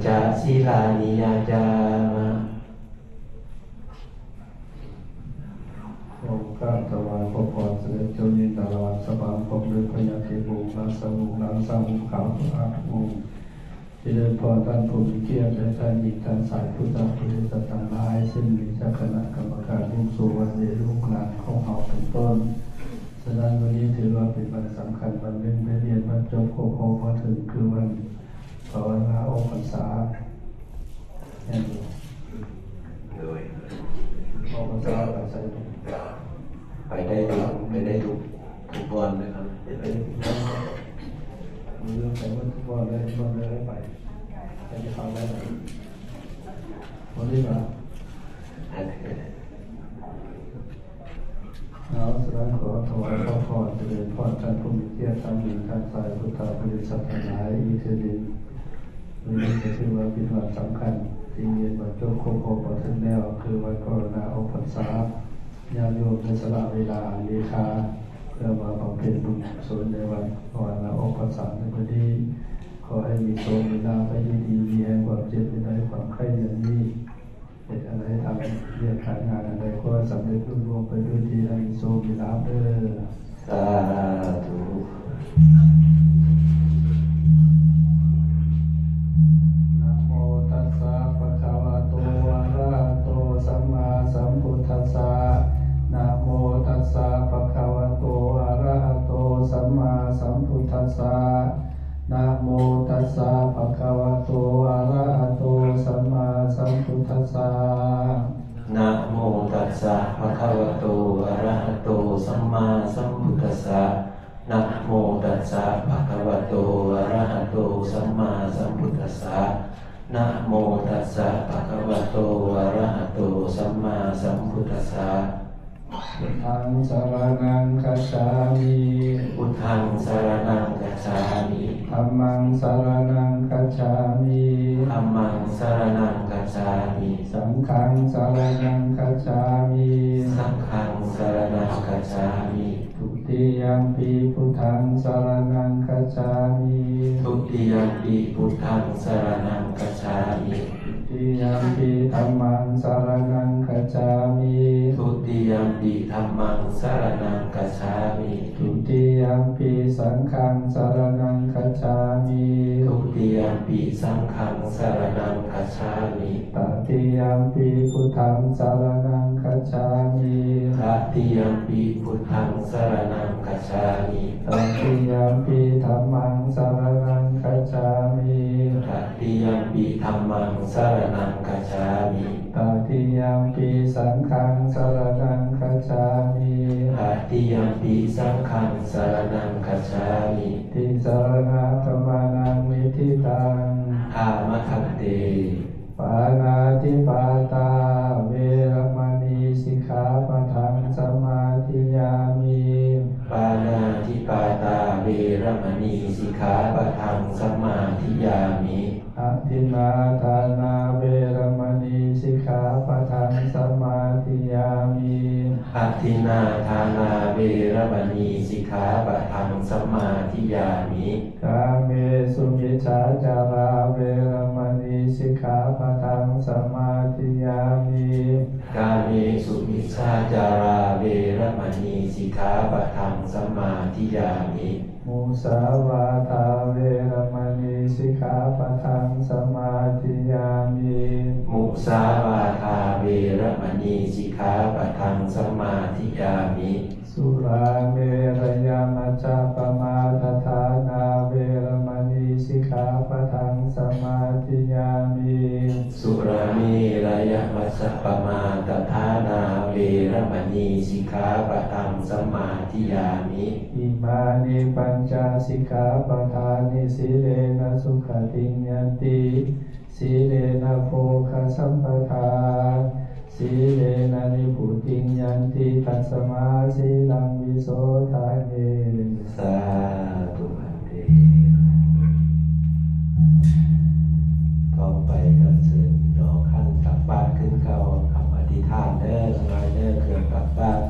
จศีลานิยาจามะองค์ข้าถวายพระพรเสด็จเจ้ายินดาราสบางพบด้วยพญาเทบุรัสมุนังสมุขาวอาภูเจริญพรท่านผู้มีเกียรติและท่านหญิงท่านสายพุทธบริษัทต่างหลายซึ่งมีเจ้าคณะกรรมการลูกสู่วันเดชลูกหลานของเฮาเป็นต้นฉะนั้นวันนี้ถือว่าเป็นวันสำคัญวันหนึ่งได้เรียนวันจบโคโคพอถึงคือวันภาวนาออกพรรษาเนี่ยโดยออกพรรษาไปใส่ไปได้ทุกวันนะครับ มีเรื่องใส่วันทุกวันเลยวันเลยไปไปที่ฟังได้ไหมวันนี้มาเอาสถานขอถวายพระพรเจริญพรท่านผู้มีเกียรติท่านหญิงท่านชายพุทธบริษัททั้งหลายอีเทดินวันนี้จะถือว่าเป็นวันสำคัญที่เรียนวันจบโคโคปถึงแล้วคือวันภาวนาออกพรรษาญาติโยมในสละเวลาเลขาเพื่อมาบำเพ็ญบุญกุศลในวันภาวนาออกพรรษาในวันนี้ขอให้มีโชคมีลาภไปดีมีแห่งความเจ็บไม่ได้ความไข้อย่างนี้เหตุอะไรทำเรียกการงานอะไรก็สำเร็จรุ่งเรืองไปด้วยดีให้มีโชคมีลาภเด้อสาธุนะโมตัสสะภะคะวะโตอะระหะโตสัมมาสัมพุทธัสสะนะโมตัสสะภะคะวะโตอะระหะโตสัมมาสัมพุทธัสสะนะโมตัสสะภะคะวะโตอะระหะโตสัมมาสัมพุทธัสสะนะโมตัสสะภะคะวะโตอะระหะโตสัมมาสัมพุทธัสสะนะโมตัสสะภะคะวะโตอะระหะโตสัมมาสัมพุทธัสสะนะโมตัสสะภะคะวะโตอะระหะโตสัมมาสัมพุทธัสสะพุทธังสรณังคัจฉามิ พุทธังสรณังคัจฉามิ ธัมมังสรณังคัจฉามิ ธัมมังสรณังคัจฉามิ สังฆังสรณังคัจฉามิ สังฆังสรณังคัจฉามิ ทุติยัมปิพุทธังสรณังคัจฉามิ ทุติยัมปิพุทธังสรณังคัจฉามิ ทุติยัมปิธัมมังสรณังคัจฉามิ ทุติยัมปิธัมมังสรณังคัจฉามิ ทุติยัมปิสังฆังสรณังคัจฉามิ ทุติยัมปิสังฆังสรณังคัจฉามิ ตติยัมปิพุทธังสรณังคัจฉามิ ตติยัมปิพุทธังสรณังคัจฉามิ ตติยัมปิธัมมังสรณังคัจฉามิ ตติยัมปิธัมมังสรณังคัจฉามิ ตติยัมปิสังฆังสรณังคัจฉามิ ตติยัมปิสังฆังสรณังคัจฉามิ ติสรณะธรรมานังวิธิตัง อามะคันเต ปานาติปาตาเวรมณีสิกขาปะทังสมาธิยามิ ปานาติปาตาเวรมณีสิกขาปะทังสมาธิยามิ อทินนาทานาเวรมณีสิกขาปะทังสมาธิยามิ อทินนาทานาเวรมณีสิกขาปะทังสมาธิยามิ กาเมสุมิจฉาจาราเวรมณีสิกขาปะทังสมาธิยามิ กาเมสุมิชฌาจาราเวรมณีสิกขาปะทังสมาธิยามิ มุสาวาทาเวรมณีสิกขาปะทังสมาธิยามิ มุสาวาทาเวรมณีสิกขาปะทังสมาธิยามิ สุราเมรยามัจจปมาทฐานาเวรมณีสิกขาปะทังสมาธิยามิ สุรามีระยะมัสสะปมาตฐานาเวรมณีสิกขาปะทังสมาธิยามิ อิมานิปัญจสิกขาปทานิสีเลนะสุขติงยันติสีเลนะโภคสัมปทาสีเลนะนิพุติงยันติตัสมาสีลังวิโสทาเย สาธุพันเตต่อไปก็เชิญดอกขั้นกลับบ้านขึ้นเก่าคำอธิษฐานเด้อทั้งหลายเด้อเครื่องกลับบ้าน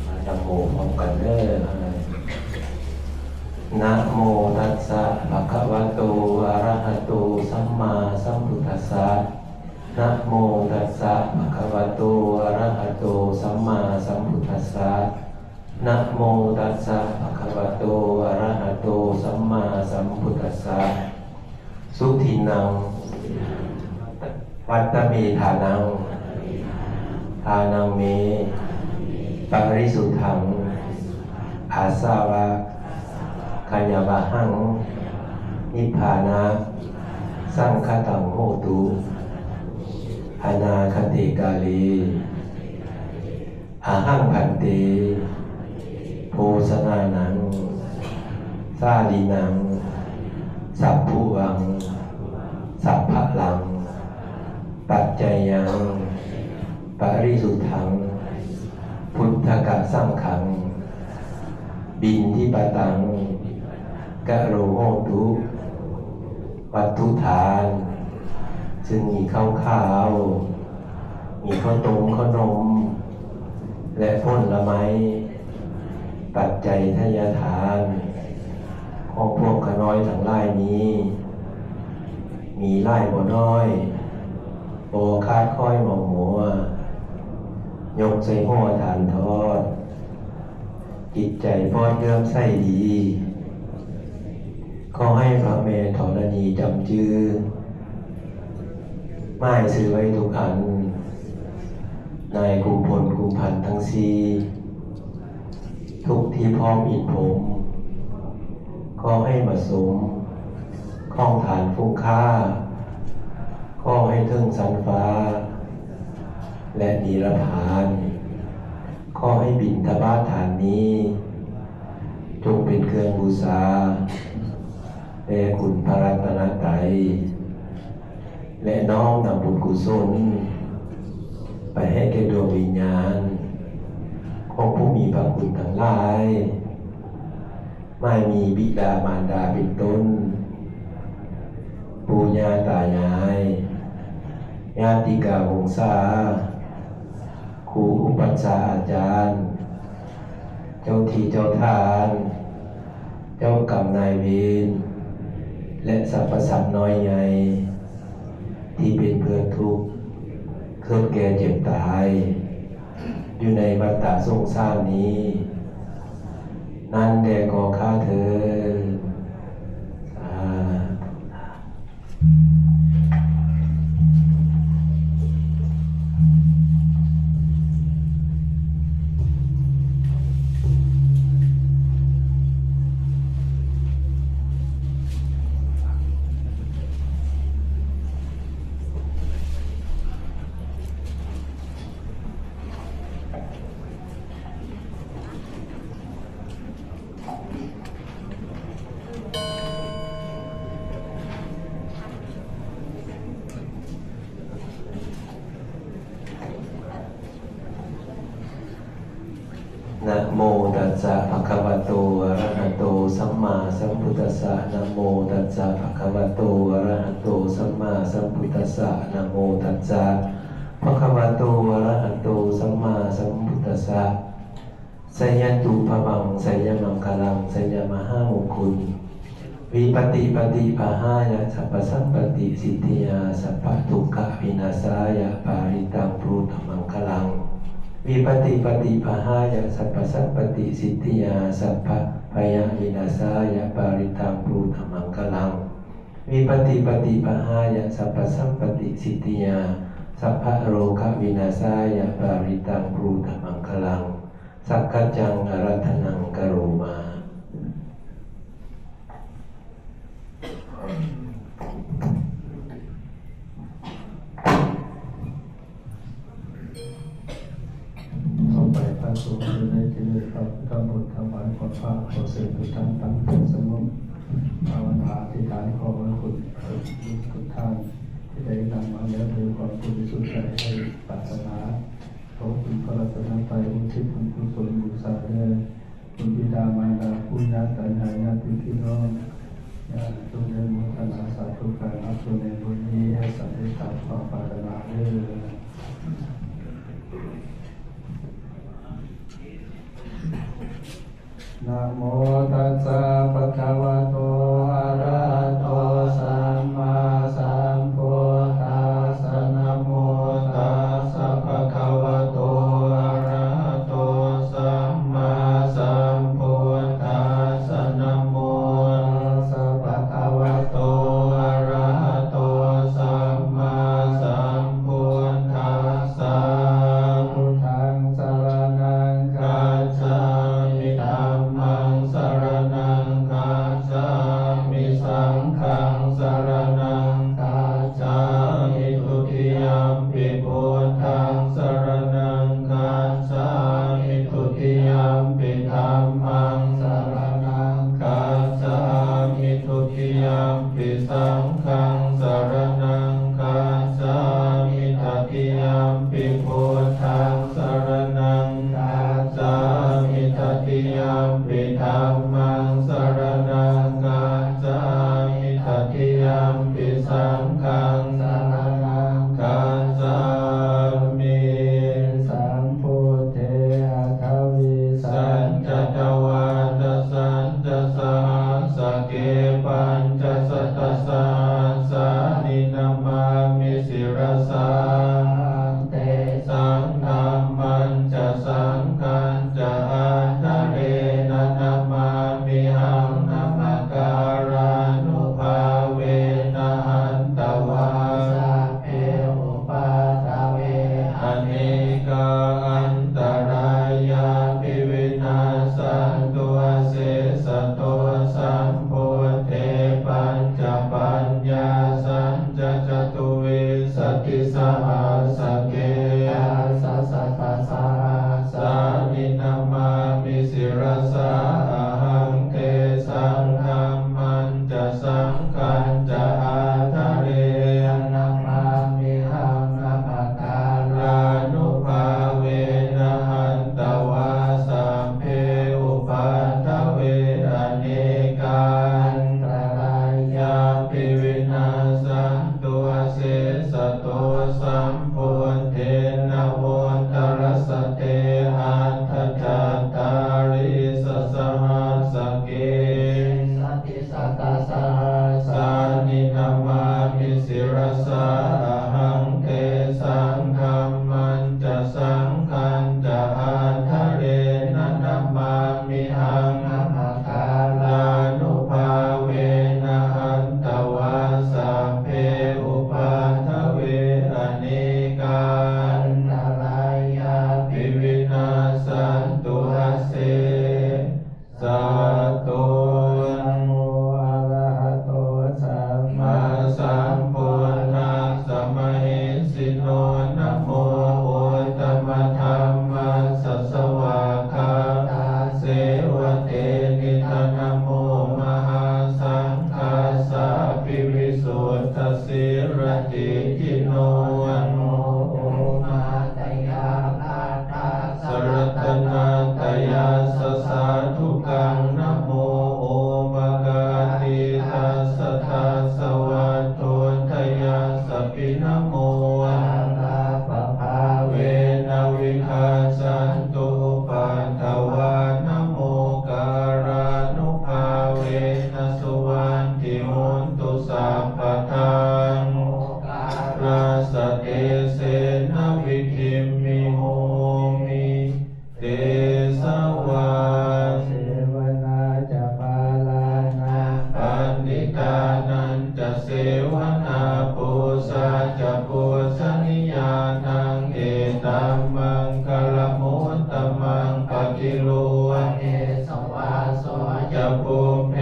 มาจังโมพร้อมกันเด้อนะโมตัสสะภะคะวะ สสะนะโมตัสสะภะคะวะโตอะระหะโตสัมมาสัมพุทธัสสะนะโมตัสสะภะคะวะโตอะระหะโตสัมมาสัมพุทธัสสะสุทินังวัตตเมธานังทานังเมปริสุทธังอาสาวะคัญญวะหังนิพพานะสังฆตังโหตุอนาคติกาลีอาหังพันเตโภชนานังสาลีนังสัพพุวังสัพพะลังปัจจัยยังปริสุทธังพุทธกสังขังบินทิปตังกะโรโหตุวัตถุทานซึ่งมีข้าวขาวมีข้าวต้มข้าวนมและผลไม้ปัจจัยทายทานของพวกขน้อยทั้งหลายนี้มีหลายบ่น้อยโบคาดค่อยหมองมัวยกใส่หัวฐานทอดจิตใจพอดเลื่อมใสดีขอให้พระแม่ธรณีจำจื่อหมายซื้อไว้ทุกอันนายกุมพลกุมพันธ์ทั้งสี่ทุกที่พร้อมอิฐผมขอให้มาสมข้องฐานฟุ้งค่าขอให้ถึงสันฟ้าและนิรพานขอให้บิณฑบาตฐานนี้จงเป็นเครื่องบูชาแด่คุณพระรัตนตรัยและน้อมนำบุญกุศลไปให้แก่ดวงวิญญาณของผู้มีพระคุณทั้งหลายไม่มีบิดามารดาเป็นต้นปู่ย่าตายายญาติกาวงศาครูอุปัชฌาย์อาจารย์เจ้าที่เจ้าทานเจ้ากรรมนายเวรและสรรพสัตว์น้อยใหญ่ที่เป็นเพื่อนทุกข์เกิดแก่เจ็บตายอยู่ในวัฏฏะสงสารนี้นั่นแด่ขอข้าเถิดนะโมตัสสะภะคะวะโตอะระหะโตสัมมาสัมพุทธัสสะนะโมตัสสะภะคะวะโตอะระหะโตสัมมาสัมพุทธัสสะนะโมตัสสะภะคะวะโตอะระหะโตสัมมาสัมพุทธัสสะสัยยันตุภวังสัยยมังคลังสัยยมหามงคลวิปติปฏิปหายะสัพพสัมปติสิทธิยาสัพพทุกขวินาศายะปาริตังพุทธมังคลังวิปติปฏิปหายะสัพพสัมปติสิทธิยาสัพพพยาวินาศายะปาริตังพุทธมังคลังวิปติปฏิปหายะสัพพสัมปติสิทธิยาสัพพโรควินาศายะปาริตังพุทธมังคลังสักกัจจังอารัธนังกโรมาต่อไปพระสงฆ์จะได้เจริญพระพุทธมนต์ถวายขอพระขอเสด็จทุกท่านตั้งใจสงบภาวนาอธิษฐานขอพระคุณทุกท่านที่ได้นำมาแล้วโดยความบริสุทธิ์ใจให้ปรารถนาขอคุณพระรัตนตรัยอุทิศบุญกุศลบูชาแด่คุณบิดามารดาปู่ย่าตายายญาติพี่น้องญาติทุกท่านโมทนาสาธุการรับส่วนในบุญนี้ให้สำเร็จตามความปรารถนาเด้อนะโมตัสสะภะคะวะโตอะระหะโตสัมมาสัมพุทธั มิสังฆังสรณังคัจฉามิทุติยัมปิพุทธังสรณังคัจฉามิทุติยัมปิธัมมังสรณังคัจฉามิทุติยัมปิสังฆังสรณังคัจฉามิตติยัมปิพุทธังสรณังคัจฉามิตติยัมปิธัมมังสรณังคัจฉามิตติยัมปิสังฆังสรณังคัจฉามิสัมพุทเทอะคะวิสัญจตวาทสัญจสหัสสะเกปัญจสัตตสหัสสะนินามามิสิรสาเตสังธัมมันจะสังฆันจะอัฏฐเรนะนามามิหังนามาการานุภาเวนะหันตวาสัพเพอุปาทเวอเนกาอันตรายาภิวินาสันตุเสสะโตสัมโพเทปัญจปัญญาสัญจจตุวิสติสหัสสะเกสัสสะทัสสะสานินามามิสิรสาอะหังเทสังฆัมมันจะสังฆันจะอัฏฐเรนะมามิหังนามาการานุภาเวนะหันตวาสัพเพอุปัฏฐเวอเนกาอันตรายาภิวินาสันตุเสสะโตสัมโพเทนะโหนตรัสสะเตอัฏฐจัตตาริสสหัสสะเกสติสัตตสหัสสะนินามามิสิรสาอะหังเทสังฆัมมันจะสังฆันจะอัฏฐเรนะนามามิหังนามาการานุภาเวนะหันตวาสัพเพอุปัฏฐเวอเนกาอันตรายาภิวินาสันตุเสสัตโตนะโมอะระหะโตสัมมาสัมพุทธัสสะมะเหสิโนนะโมโอตมะธัมมัสสะสวะคาตาเสวะเตนิธนะโมมหาสังฆัสสะภิวิสุทธสิรติทิโนอะโนโอมาตยาลาตาสรัตนาตยาสสาธุกังนะโมโอมกาติทัสสะทัสสะวัตโตทยาสปินะโมอะระปะภาเวนะวิคาสันตุปัฏฐวานะโมการานุภาเวนะสุวันติโหนตุสัพพทังโมการาสเตเสนะวิคิมมิโหมิเตสวาเสวนาจะปาลานาปันนิตานันจะเสวนาปุสาจะปุสนิยานังเอตัมมังคลมุตตมังปกิโลเอสวาโสจะภูมิเพ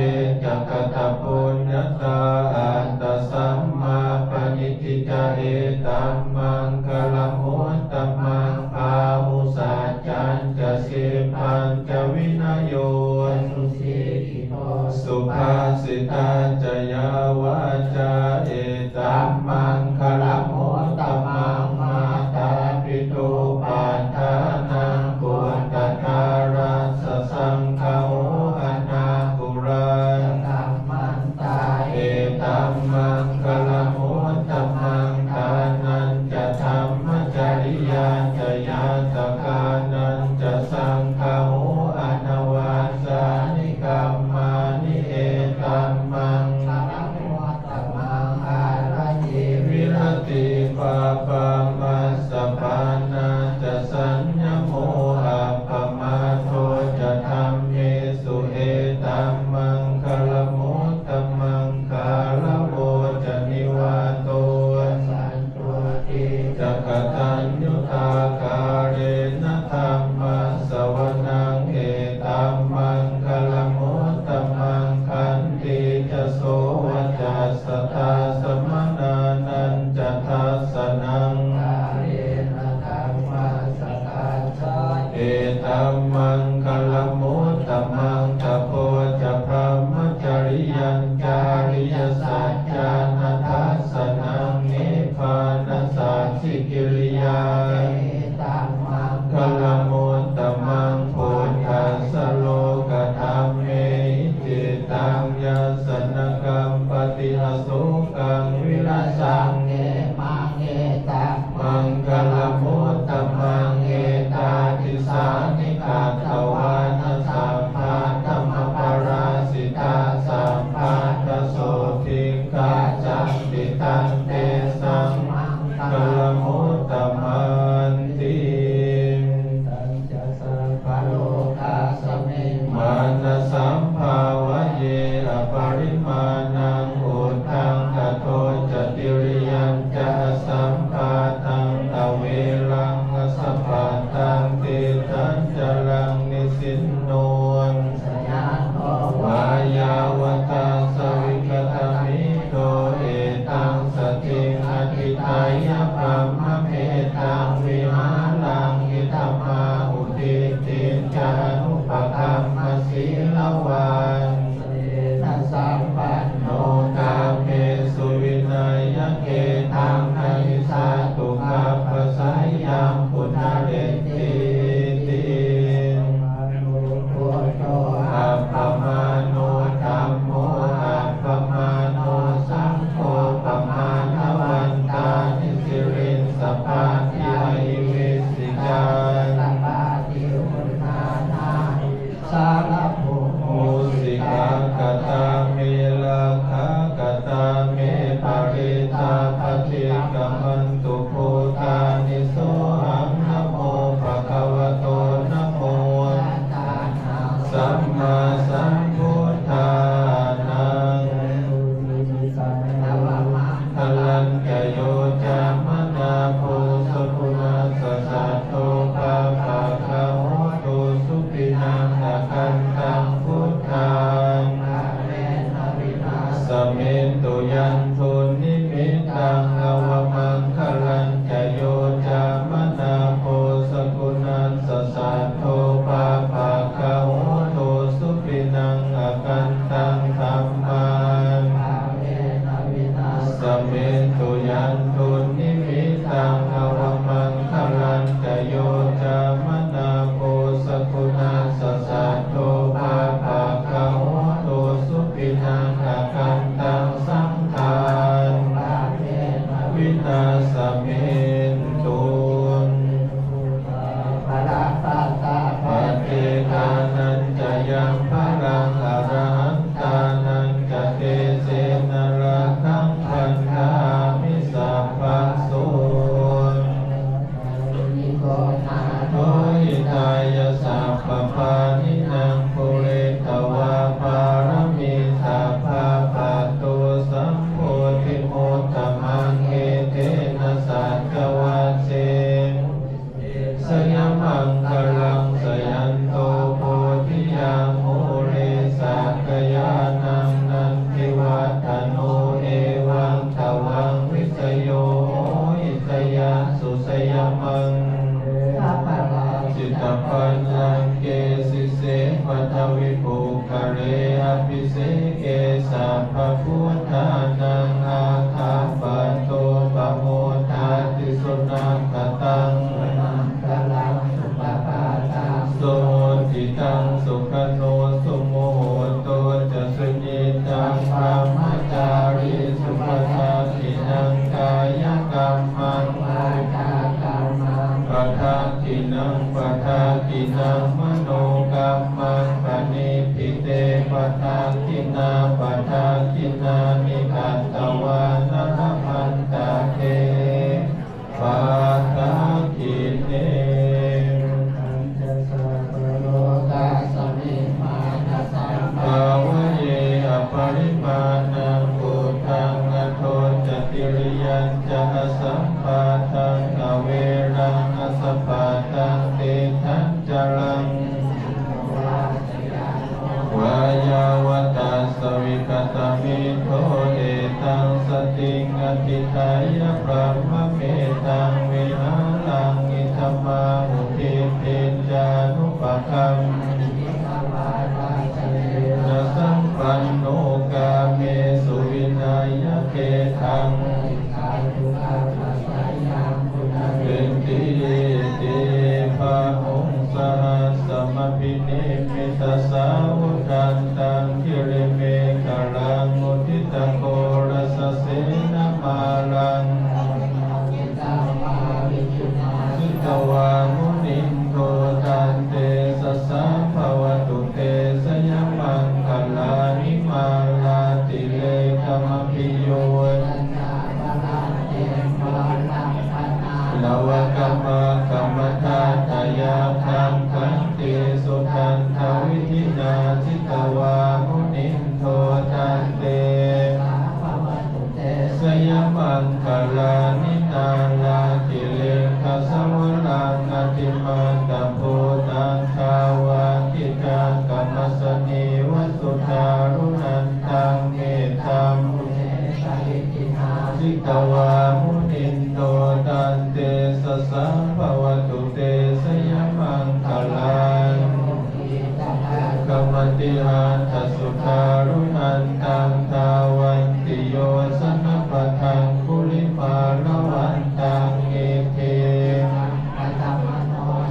จะกตปุญญตาอันตสัมมาปณิทิจาเอตัมมังคลมุตตมังภาหุสัจจันจะสิพันจะวินโยสุสีกิโตสุภาสิตาจะยาวาจาเอตัมมังคลมุตตมังมาตาปิตุปัฏฐานังกุตตารัสสะสังฆโออนาคุรังธัมมันตาเอตัมมังคลมุตตมังทานันจะธรรมจริยาจะยาตกานันจะสังฆโออนวาสานิกัมมานิเอตัมมังคลมุตตมังอารายิวิรติปาปามัสสะปานาจะสัญญโมอัปปมาโทจะธรรมเมสุเอตัมมังคลมุตตมังคาลโวจะนิ วัจจัสสตาสมนานันจะทัสสนังเอตัมมังคลมุตตมังตโพจะพรหมจริยัญจาริยสัจจานัทธัสสนังนิพพานัสสัจฉิกิริยาคลมุตตมังพุทธัสสโลกธรรมเมจิตังยัสสนกัมปติอสุกังวิรัสสังมังคลมุตตมังเอตาทิสานิกาตวานัสสัมภาธรรมปราสิตาสัมภาทโสทิกาจันติตันเตสังคลมุตตมันติมานะสัมภาวะเยอปริมาณังอุทังกโทจติริยัญจะสัมภาตังอเวลังสัพพะตังติตัญจลังนิสินโนวายาวตังสวิกตมิโตเอตังสติอธิตายะปัมมะเมตังวิหารังอิทัมมาอุทิติจานุปคัมมสีลวันโนกาเมสุวินัยเกตังอหิสาตุกัปปะสัยยังพุทธเรติติอัปปมาโนธัมโมอัปปมาโนสังโฆปมาณวันตานิสิรินสภาทิยหิวิสิกามุสิกากตาเมลาคากตาเมปาริตาปฏิกัมมันตุโพธานิโสหังนะโมภะคะวะโตนะโมสัมมาสัมพุทธานังทลันจโยจามนาโพสุขุณัสสะสัตโตภะภะคะโหตุสุปินังอะคันตังพุทธังสเมตุยันทุนิมิตังอวมังคลันจโยจามนาโพสุขุณัสสะสัตโตภะภะคะโหตุสุปินังอะคันตังธัมมังสเมตุยันทุนิมิตังอวมังคลันจโยจามนาโพสุขุณัสสะสัตโตภะภะคะโหตุสุปินังอะคันตังสังฆังวินาศเมตุปัจเจกานันจะยังพลังอรหันตานันจะเตเสนะระคังพันธามิสัพพะโสโตหิตายะสัพพปานินังปุเรตวาปารมิสัพพะปัตโตสัมโพธิโมตตมังเอเตนะสัจจวัสเสสยมังคลังสยันโตโพธิยาโมเรสักยานังนันทิวัฒโนเอวังทวังวิสโยอิสยาสุสยมังจิตปัญญังเกสิเสปัทวิภูคาเรอภิเสเกสัพพพุทธานังอาคาปัตโตปโมทาติสุนัขตังโสติตังสุขโนสุโมโหโตจะสุญิตังพรหมจารีสุปทาทินังกายกรรมังปทาทินังปทาทินังมโนกรรมังปณิพิเตปทาทินาปทาทินานิกัตตวานะพันตาเทปาทาทิเนภาวะเยอปริมาณังอุทังอโทจติริยัญจะสัมปาตังอเวรังอสัพพะตังเตทัญจลังวายาวตัสสวิกตมิโต โทเอตังสติงอธิทายะพระมะเมตังวิหารังอิธัมมาหุทิเตจานุปคัมนะสัมปันโนกาเมสุวินัยเกตังเป็นติเตภะองค์สหัสสมภิเนมิตาสาวกันตังคิริเมฆรังมุทิตโกรัสเสนะมารังสิตวามุนินโทตันเตสัสสะภวตุเตสยมังคลานิมาลาติเลกมพิโยลาวกรรมกรรมทาตายาทังคันติสุทันทวิธินาจิตวามุนินโทตันเตสยมังคลานินาลาติเลกสวรังอติมันตโพตังทาวาคิตังกัมมสนิวัสสุทารุนันตังเมตัมจิตวามุนินโทตันเตสัสสะภวตุเตสยมังคลานกัมมติหันทสุทารุนันตังทาวันติโยสนปะทังกุลิมาลวันตังเอเท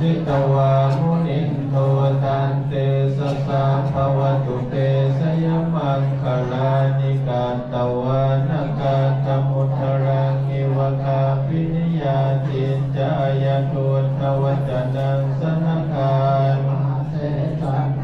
จิตวามุนินโทตันเตสัสสะภวตุเตสยมังคลานิกาตวานากาตมุทรังอิวะคาปินิยาติจายาตุทวัจนังสนการ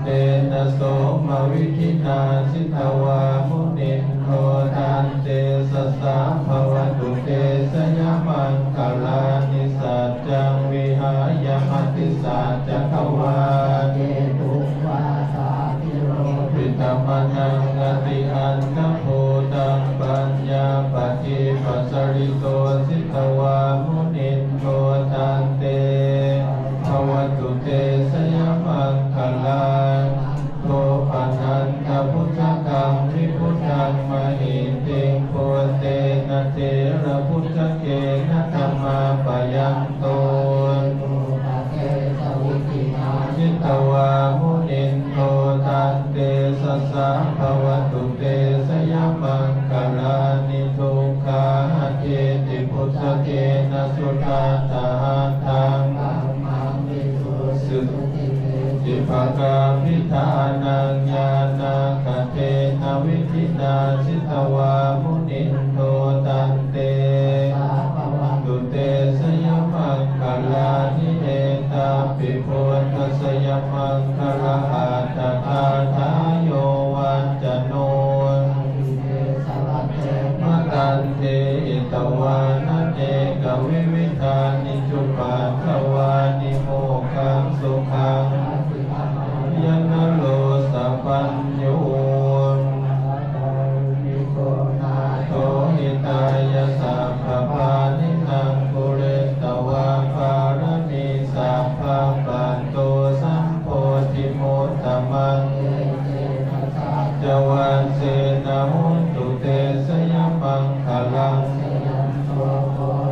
เตนะโสมวิธินาสิทวามุนินโทตันเตสัสสะภวตุเตสยมังคลานิสัจจังวิหายมติสัจจขวาเกตุวาสาภิโรปิตมนังอติอันตโพตังปัญญาปฏิปัสสริโตสิทวามุนินโทตันเตภวตุเตสยมังคลาโตปันนันทพุทธกังวิพุทธังมหิติงโพเตนะเทระพุทธเกนะธัมมาปยังโตจิตวามุนินโทตันเตสัสสะภวตุเตสยมังคลานิทุกขาเทติพุทธเกนะสุตาตาทังสุติภกาพิธานังญาณคเทนะวิธินาสิตวามุนินโทตันเตตุเตสยมังคลานิเอตาปิโพทัสยมังคลาหัตถาทาโยวันจโนมะตันเทอิตวานะเอกวิวิธานิจุปัฏฐวานิโมขังสุขังยะนะโลสัพพัญโยโตหิตายะสัพพปานินังปุเรตวาภารณิสัพพปันโตสัมโพธิโมตตมังจวันเสนะหุนตุเตสยมังคลัง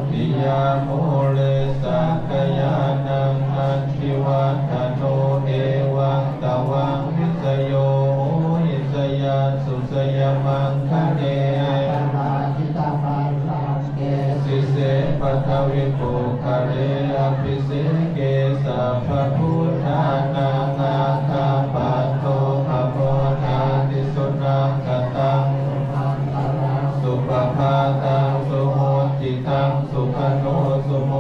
ติยาโมเลสักยานังอันทิวัฒโนเอวังตวังวิสโยหิสยาสุสยมังคะเนสิเสปัทวิปุคะเรอภิเสเกสัพพพุทธานานาคาปัตโตภะโพธาติสุนังกตังสุปภาตังสุโหติตังสุขโนสุโม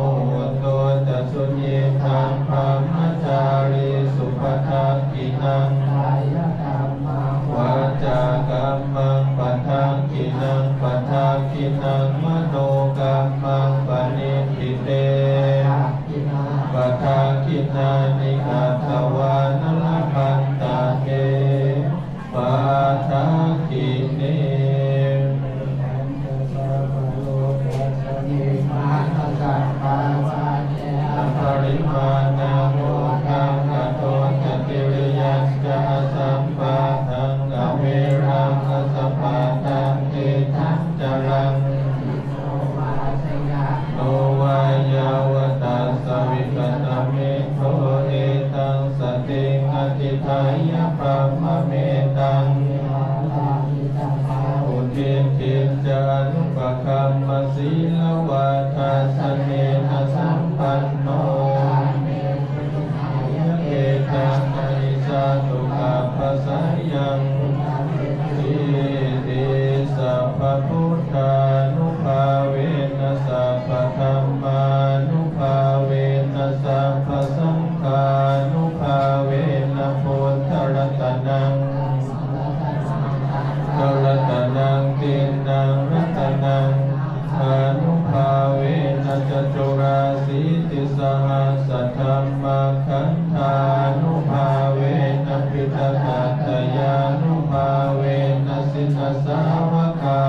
โตจัสสุเยธังพรหมจารีสุปทักขินังวาจากัมมังปทักขินังปทักขินังมโนกัมมังปณิทิเตปทักขินานิอัตถวานลพันตาเกปทักขิเนปริมาณังโมทังกโตจติริยัสสะสัมปะทังอเวรังอสัมปะทังเจ รังโนวายาวตัสสวิกตเมโทเอตังสติงอธิทายะพระมะเมตังอุทิศทิจานุปคัมมศีลวัฏัสสเนนะสัมปันโนเอตังอนิสาตุขัพพสายังอิติสัพพพุทธานุภาเวนะสัพพธัมมานุภาเวนะสัพพสังฆานุภาเวนะพุทธรัตนังรัตนังตินังรัตนังอนุภาเวนะจตุราสีติสหัสสะธัมมาคันธานุภาเวนะปิตกัตตยานุภาเวนะสิทธสาวกา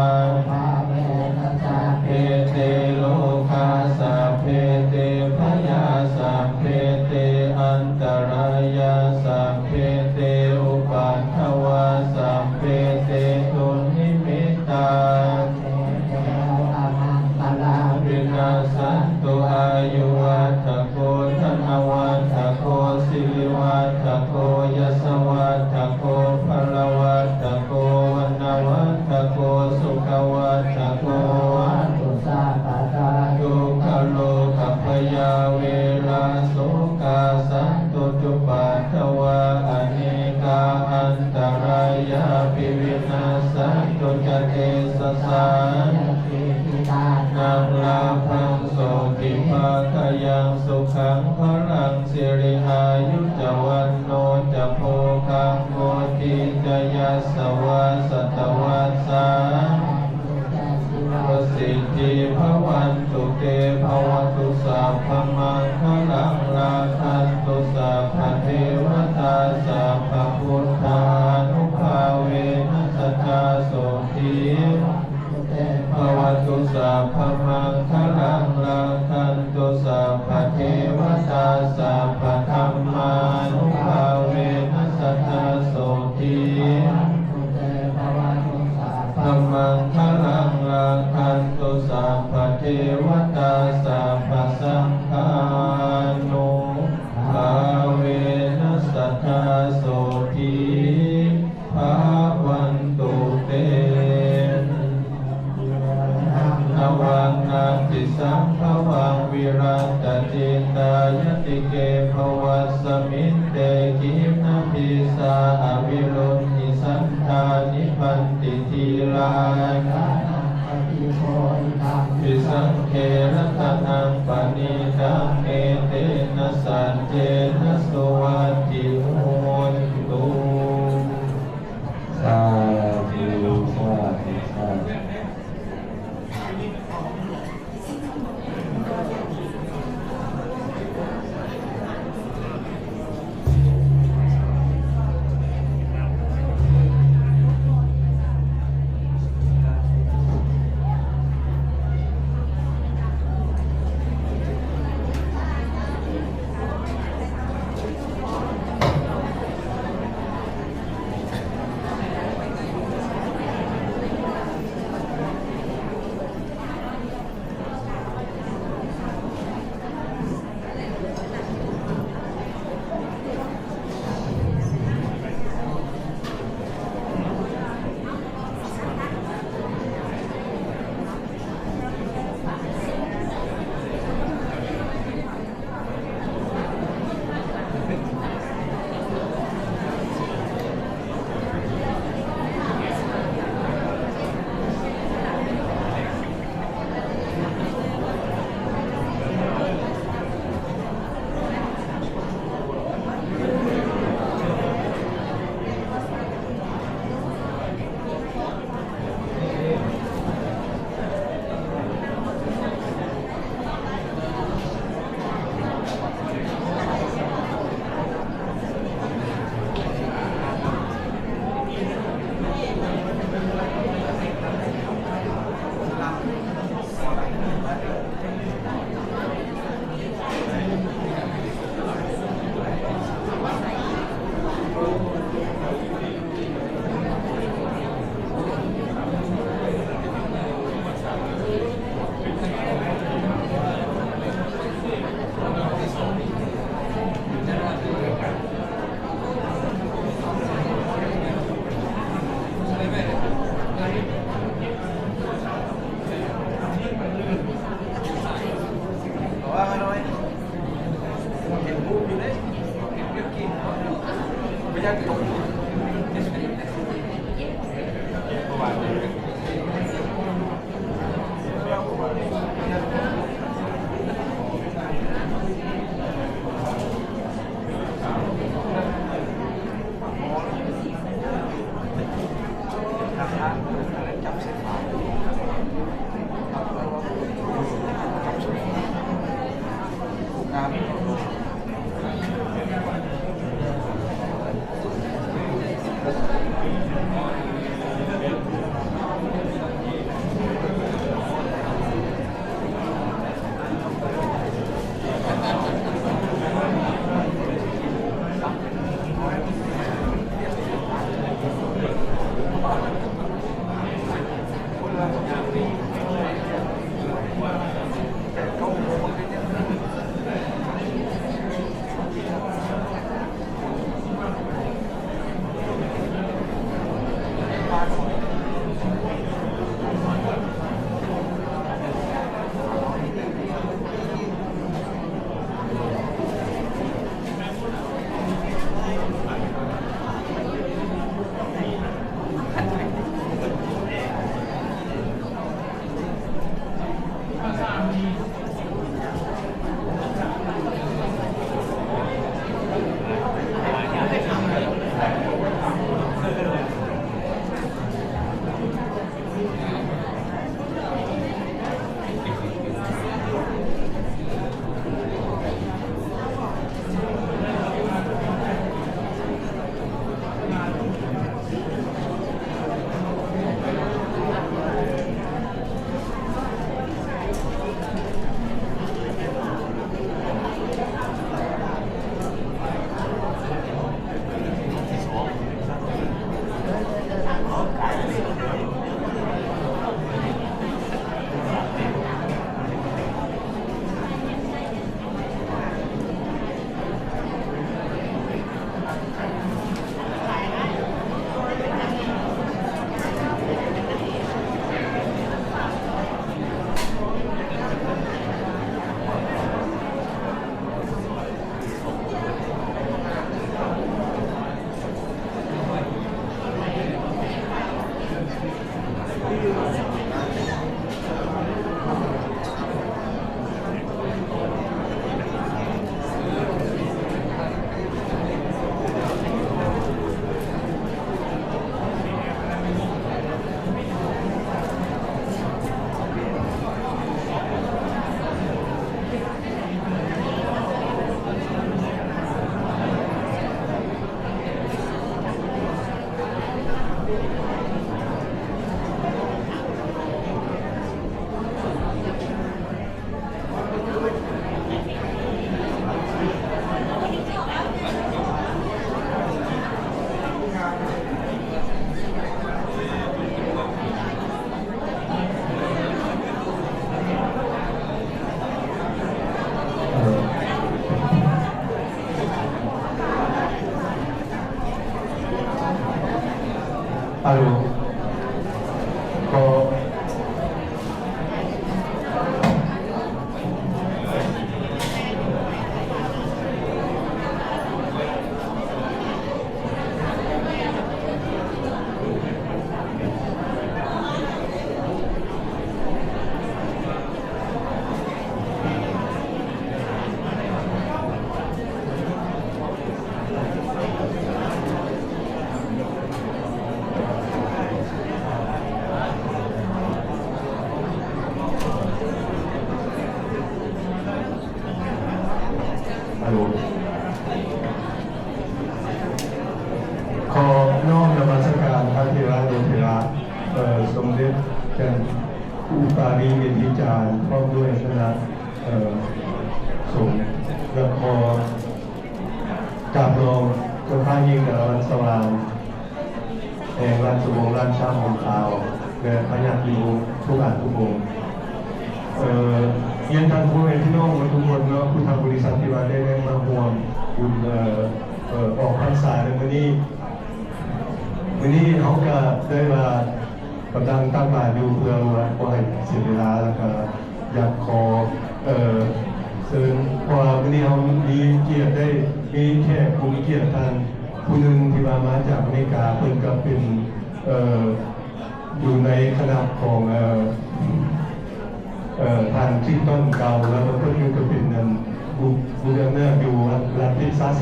เพเตโลกาสัพเพเตพยาสัพเพเตอันตรายาสัพเพเตอุปัฏฐวาสัพเพเตตุนิมิตตาวินาสันตุอายุวัฏโกธนวัฏโกสิริวัฏโกยสวัฏโกพลวัฏโกวันวัฏโกสุขวัฏโกทุกขโลกัพยาเวลาโสกาสันตุจุปัฏฐวาอเนกาอันตรายาภิวินาสันตุจเตสสานนังลาภังโสติภาคยังสุขังพลังสิริอายุจวันโนจะโพคังโกติจยัสสวาสตวัสสาประสิทธิภวันตุเตภวตุสัพพมังคลังลาคันตุสัพพเทวตาสัพพพุทธานุภาเวนัสตาโสติภวตุสัพพมังคลังลาคันตุสัพพเทวตาสัพพธัมมานุภาเวนัสตาโสติธัมมังคลังลาคันตุสัพพเทวตาสัพพสังฆานุภาเวนัสตาโสติภาวันตุเตนวังนาติสัมภวังวิรัตจิตายติเกภวัสสมินเตกิณพิสาอวิรุณหิสันธานิพันติทีลาพิสังเขรัตนังปณิทังเอเตนะสัจเจนะสุวัตติโหตุสาธุสาธุสาธุ ฮัลโหลก็ ขอน้อมนมัสการพระเถระโยเถระสมเด็จจันอุปาลีเวทิจารย์พร้อมด้วยคณะสงฆ์และขอกราบรองเจ้าข้ายิ่งกับวันสว่างแห่งราชวงศ์ราชาของขาวและพระญาติโยมทุกอันทุกองค์เรียนทางผู้เอกพี่น้องทุกคนเนาะผู้ทำบริษัทที่ว่าได้มาห่วงบุญออกพรรษาในวันนี้เขาก็ได้มากำลังตั้งบาตรอยู่เพื่อว่าให้เสียเวลาแล้วก็อยากขอซึ่งพอวันนี้เขามีเกียรติได้มีแขกผู้มีเกียรติท่านผู้หนึ่งที่มาจากอเมริกาเพิ่นก็เป็นอยู่ในคณะของทางที่ต้นเก่าแล้วก็เพิ่งก็เป็นบูเดเนอร์อยู่รัฐเท็กซัส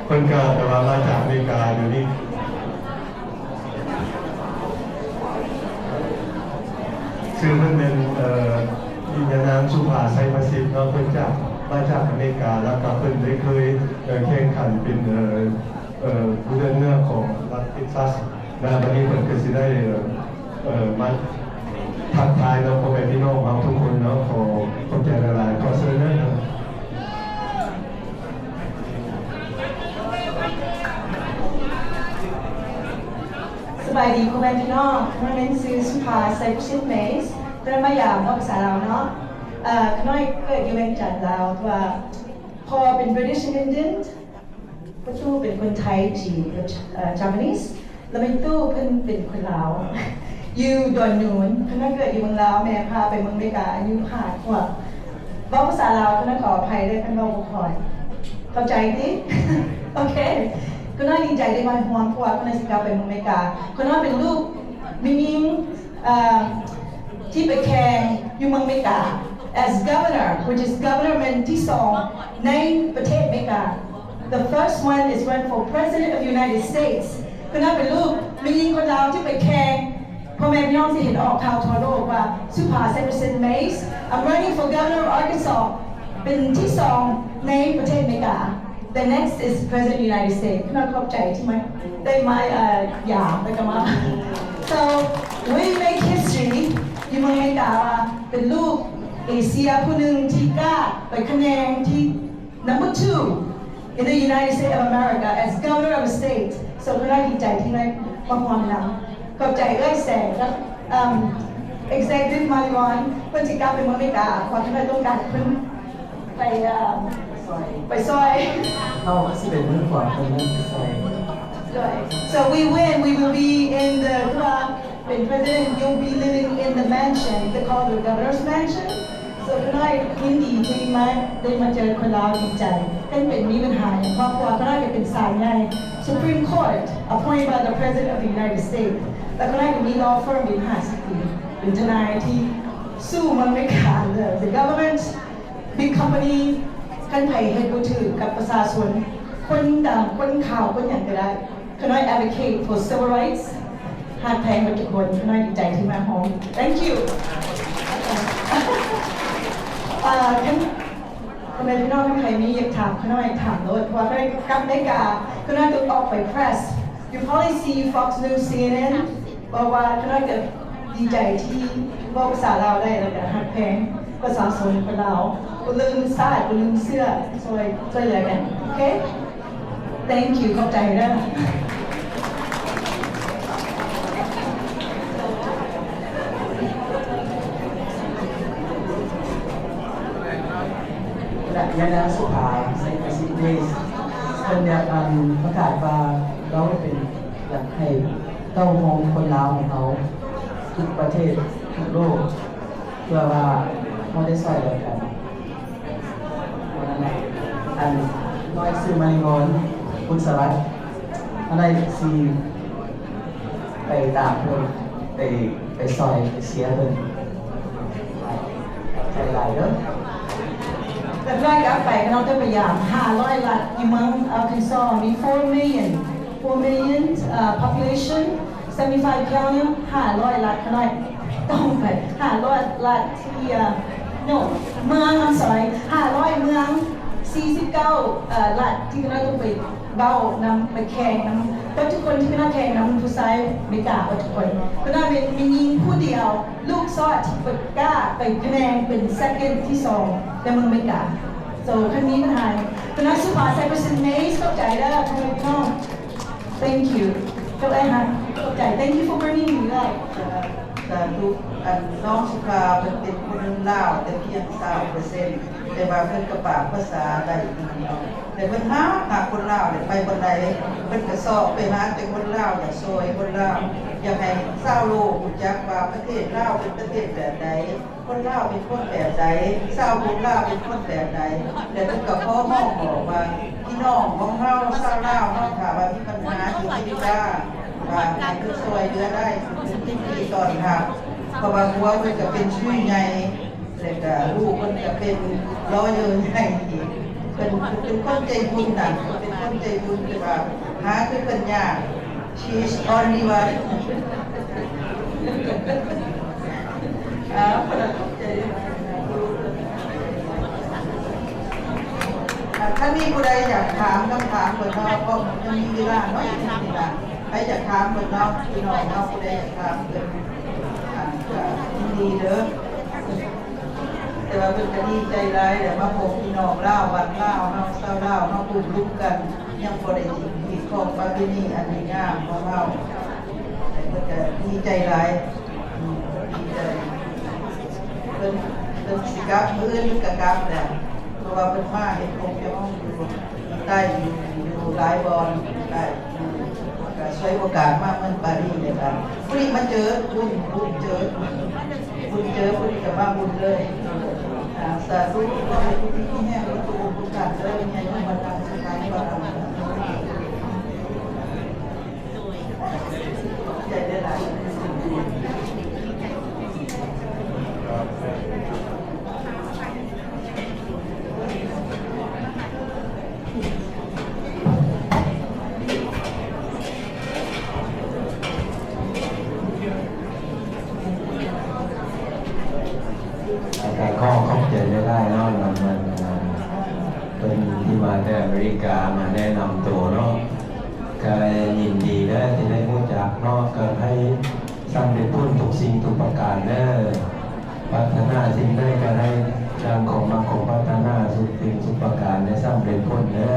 เพิ่นก็แต่ว่ามาจากอเมริกาอยู่นี่ซึ่งเพิ่นเป็นอินเดียนามสุภาไซมาซิสเนาะเพิ่นมาจากอเมริกาแล้วก็เพิ่นได้เคยแข่งขันเป็นผู้เล่นเนื้อของรัฐเท็กซัสและวันนี้เพิ่นก็สิได้มา บายดีคุณแม่พี่น้องน้องเน้นซื้อสุภาไซบุชิตเมสเดินมายามนอกภาษาเราเนาะน้อยเกิดอยู่เวียงจันทร์เราว่าพอเป็น British Indian ก็ตู้เป็นคนไทยจีนJapanese แล้วเป็นตู้เพิ่นเป็นคนลาวอยู่ดอนนูนเพิ่นเกิดอยู่เมืองลาวแม่พาไปเมืองอเมริกาอายุผ่านกว่าบอกภาษาลาวเพิ่นขออภัยด้วยเพิ่นบอกบ่ค่อยเข้าใจดิ โอเคก็น่าดีใจได้มาฮวงเพราะว่าคนในสิงคโปร์ไปเมืองอเมริกาคนนั้นเป็นลูกมินิงที่ไปแข่งอยู่เมืองอเมริกา as governor which is governor ที่สองในประเทศอเมริกา the first one is run for president of the United States คนนั้นเป็นลูกมินิงคนลาวที่ไปแข่งพ่อแม่พี่น้องที่เห็นออกข่าวทั่วโลกว่าสุภาเซนเซนเมส I'm running for governor of Arkansas เป็นที่สองในประเทศอเมริกาThe next is President of the United States น่าขอบใจที่มาได้มาอย่าไปกันมา So we make history อยู่เมืองอเมริกาเป็นลูกเอเชียผู้หนึ่งที่กล้าไปคะแนนที่ number 2 in the United States of America as governor of a state so ก็น่าดีใจที่ได้มาความนำขอบใจเอ้ยแสงครับexecutive มาริวอนเพื่อนที่กล้าไปเมืองอเมริกาความที่เราต้องการเพิ่มไปซอยเอาสิเป็นเรื่องก่อนเป็นเรื่องซอย So we win. We will be in the club. When president, you'll be living in the mansion. They call it the governor's mansion. So tonight, ยินดีที่ได้มาเจอคนลาวดีใจให้เป็นมีปัญหาอย่างครอบครัวก็ได้เป็นสายใหญ่ Supreme Court appointed by the President of the United States แต่ก็ได้มี law firm เป็น50 ปีเป็นทนายที่สู้มันไม่ขาดเลย The government, big company กันไผ่ให้กูถือกับประชาชนคนดำคนขาวคนอย่างก็ได้ขน้อย advocate for civil rights หาดแพงกับทุกคนขน้อยดีใจที่มาหอม thank you คนในพี่น้องท่านใครมีอยากถามขน้อยถามเลยเพราะว่าได้กลับได้กาขน้อยต้องออกไป press you probably see Fox News CNN บอกว่าขน้อยจะดีใจที่บอกภาษาลาวได้แล้วก็หาดแพงภาษาสนคนลาวก็ลืมสายก็ลืมเสื้อช่วยเหลือกันโอเค thank you ขอบใจนะยานาสุภาไซคัสเนสคนอยากประกาศว่าเราเป็นอยากให้เต้ามองคนลาวของเขาทุกประเทศทุกโลกเพื่อว่าเขาได้ใส่แล้วกันอันน้อยซื้อมาริงอนคุณสวัสดิ์อะไรซีไปตามเพื่อนไปซอยไปเสียเพื่อนใจไหลเด้อแต่ได้กลับไปเราจะพยายาม500 ล้านอยู่เมืองArkansas มี 4 million population 75 county 500 ล้านขนาดต้องไป500 ล้านที่no เมืองI'm sorry 500 เมือง49 ล้านที่คณะต้องไปเบ้านำไปแข่งนำแต่ทุกคนที่คณะแข่งนำผู้ชายไม่กล้าทุกคนคณะเป็นมียิงผู้เดียวลูกซอดที่กล้าไปคะแนนเป็น second ที่2แต่มึงไม่กล้า so ครั้งนี้มันหายคณะสุภาไซเปอร์เซนเมสเข้าใจได้ทุกคน thank you เข้าใจฮะเข้าใจ thank you for bringing me ได้แต่ทุกน้องสุภาเป็นคนลาวแต่เพียง3%แต่ว่าเพิ่นกระปากภาษาได้ดีเนาะแต่เพิ่นหาคนลาวไปบนใดเพิ่นก็สอบไปหาแต่คนลาวอยากซอยคนลาวอยากให้ชาวโลกรู้จักว่าประเทศลาวเป็นประเทศแบบใดคนลาวเป็นคนแบบใดชาวคนลาวเป็นคนแบบใดแต่เพิ่นก็ขอมองบอกว่าพี่น้องของเฮาชาวลาวเฮาถ้าว่ามีปัญหาอยู่ที่ว่าให้เพิ่นช่วยเหลือได้เป็นที่ตอนครับเพราะว่าหัวเพิ่นก็เป็นชื่อใหญ่แล้วก็ลูกเพิ่นก็เป็นล้อเยอะใหญ่อีกเป็นคนใจบุญน่ะเป็นคนใจบุญแต่ว่าหาคือเพิ่นยาก she is only one พนักงานใจถ้ามีผู้ใดอยากถามคำถามเพิ่นเนาะก็ยังมีเวลาเนาะอีกนิดนึงใครอยากถามเพิ่นเนาะพี่น้องเนาะผู้ใดอยากถามเพิ่นยินดีเด้อแต่ว่าเพิ่นก็ดีใจร้ายแต่มาพบพี่น้องลาวบ้านลาวเนาะชาวลาวเนาะกลุ่มลุกกันยังบ่ได้ทิ้งที่ของประเพณีอันดีงามของเราเพิ่น ก็ดีใจหลายดีใจเพิ่นสิกลับมื้ออื่นก็กลับแหละเพราะว่าเพิ่นมาเฮ็ดโครงการอยู่ได้อยู่หลายบอนได้ก็ใช้โอกาสมาเมืองปารีสเลยครับผู้นี้มาเจอบุญเจอผู้นี้ก็มาบุญเลยสาธุขอให้ผู้ที่แห้งประตูบุญกันเลยให้มันบรรดาสุขายบารมีใจได้หลายแต่ข้อเข้าใจได้เนาะมันเป็นที่มาจากอเมริกามาแนะนำตัวเนาะก็ยินดีได้ที่ได้รู้จักเนาะก็ให้สร้างได้พ้นทุกสิ่งทุกประการเด้อพัฒนาสิ่งได้ก็ให้ดังของมาของพัฒนาสุดสิ่งสุดประการได้สร้างได้พ้นเด้อ